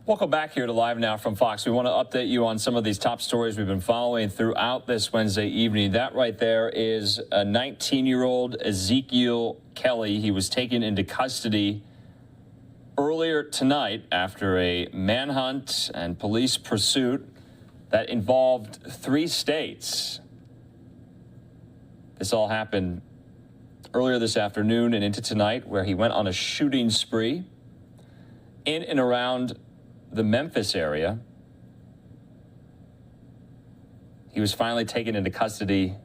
Welcome back here to Live Now from Fox. We want to update you on some of these top stories we've been following throughout this Wednesday evening. That right there is a 19-year-old Ezekiel Kelly. He was taken into custody earlier tonight after a manhunt and police pursuit that involved 3 states. This all happened earlier this afternoon and into tonight, where he went on a shooting spree in and around the Memphis area. He was finally taken into custody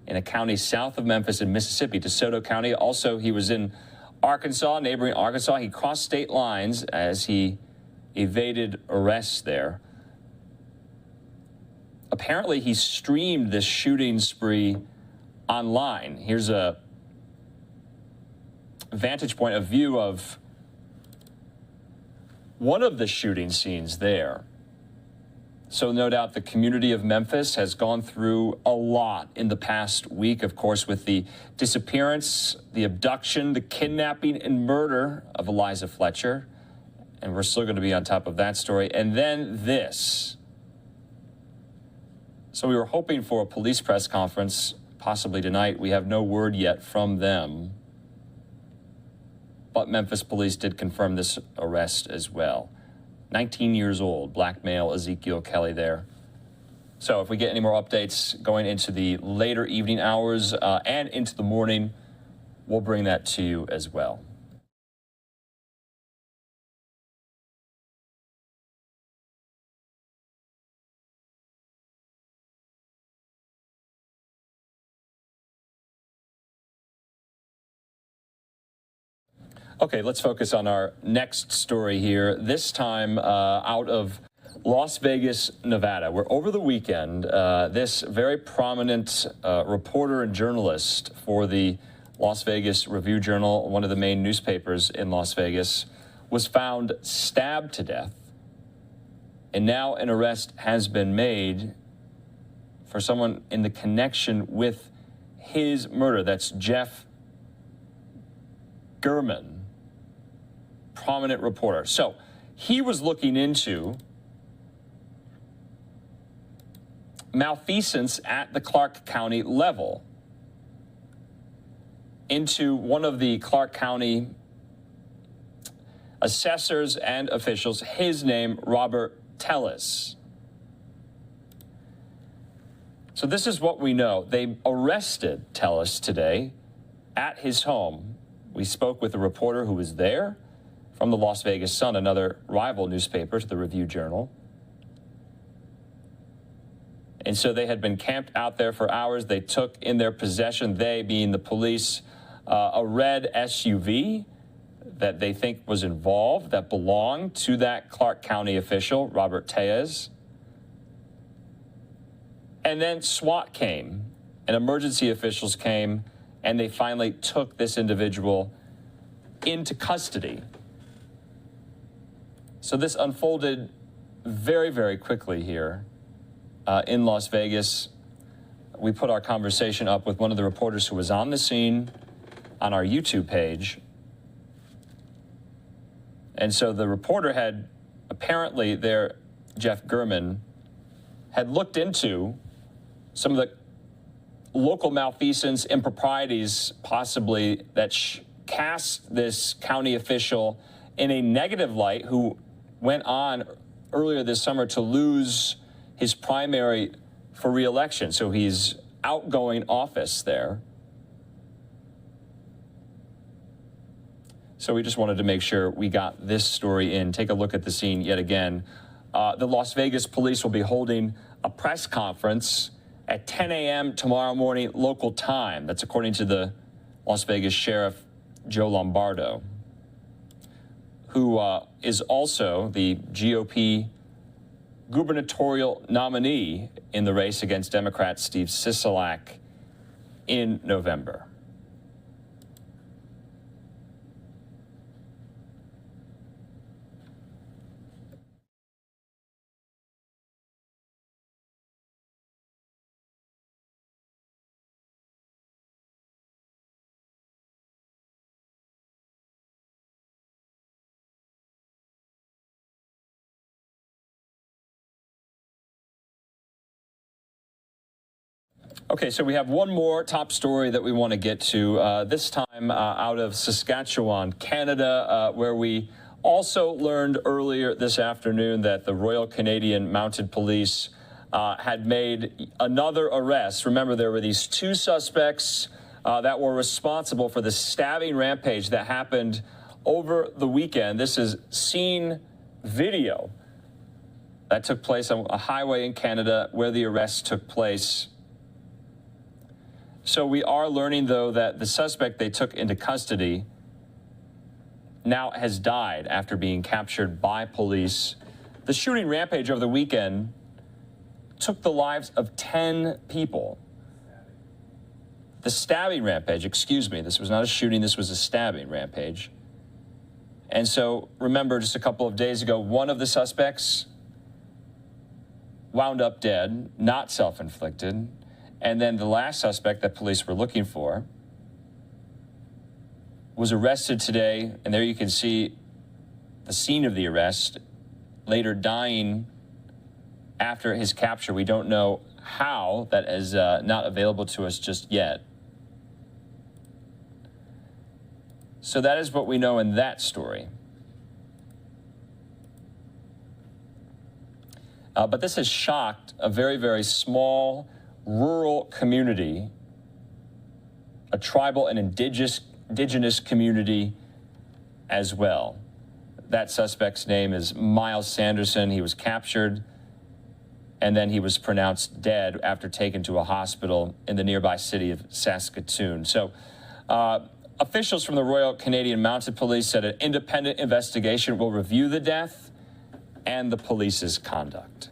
in a county south of Memphis in Mississippi, DeSoto County. Also, he was in Arkansas, neighboring Arkansas. He crossed state lines as he evaded arrest there. Apparently, he streamed this shooting spree online. Here's a vantage point, a view of one of the shooting scenes there. So no doubt the community of Memphis has gone through a lot in the past week, of course, with the disappearance, the abduction, the kidnapping and murder of Eliza Fletcher. And we're still going to be on top of that story. And then this. So we were hoping for a police press conference, possibly tonight. We have no word yet from them. But Memphis police did confirm this arrest as well. 19 years old, black male Ezekiel Kelly there. So if we get any more updates going into the later evening hours and into the morning, we'll bring that to you as well. Okay, let's focus on our next story here, this time out of Las Vegas, Nevada, where over the weekend, this very prominent reporter and journalist for the Las Vegas Review-Journal, one of the main newspapers in Las Vegas, was found stabbed to death. And now an arrest has been made for someone in the connection with his murder. That's Jeff German, prominent reporter. So he was looking into malfeasance at the Clark County level, into one of the Clark County assessors and officials, his name, Robert Tellis. So this is what we know. They arrested Tellis today at his home. We spoke with a reporter who was there from the Las Vegas Sun, another rival newspaper to the Review-Journal. And so they had been camped out there for hours. They took in their possession, they being the police, a red SUV that they think was involved, that belonged to that Clark County official, Robert Tellis. And then SWAT came, and emergency officials came, and they finally took this individual into custody. So this unfolded very, very quickly here in Las Vegas. We put our conversation up with one of the reporters who was on the scene on our YouTube page. And so the reporter had apparently there, Jeff German, had looked into some of the local malfeasance, improprieties, possibly, that cast this county official in a negative light, who went on earlier this summer to lose his primary for re-election. So he's outgoing office there. So we just wanted to make sure we got this story in. Take a look at the scene yet again. The Las Vegas police will be holding a press conference at 10 a.m. tomorrow morning local time. That's according to the Las Vegas Sheriff Joe Lombardo, who is also the GOP gubernatorial nominee in the race against Democrat Steve Sisolak in November. Okay, so we have one more top story that we want to get to, this time out of Saskatchewan, Canada, where we also learned earlier this afternoon that the Royal Canadian Mounted Police had made another arrest. Remember, there were these two suspects that were responsible for the stabbing rampage that happened over the weekend. This is scene video that took place on a highway in Canada where the arrest took place. So we are learning, though, that the suspect they took into custody now has died after being captured by police. The shooting rampage over the weekend took the lives of 10 people. The stabbing rampage, excuse me, this was not a shooting, this was a stabbing rampage. And so, remember, just a couple of days ago, one of the suspects wound up dead, not self-inflicted. And then the last suspect that police were looking for was arrested today, and there you can see the scene of the arrest, later dying after his capture. We don't know how. That is not available to us just yet. So that is what we know in that story. But this has shocked a very, very small rural community, a tribal and indigenous community as well. That suspect's name is Miles Sanderson. He was captured, and then he was pronounced dead after taken to a hospital in the nearby city of Saskatoon. So officials from the Royal Canadian Mounted Police said an independent investigation will review the death and the police's conduct.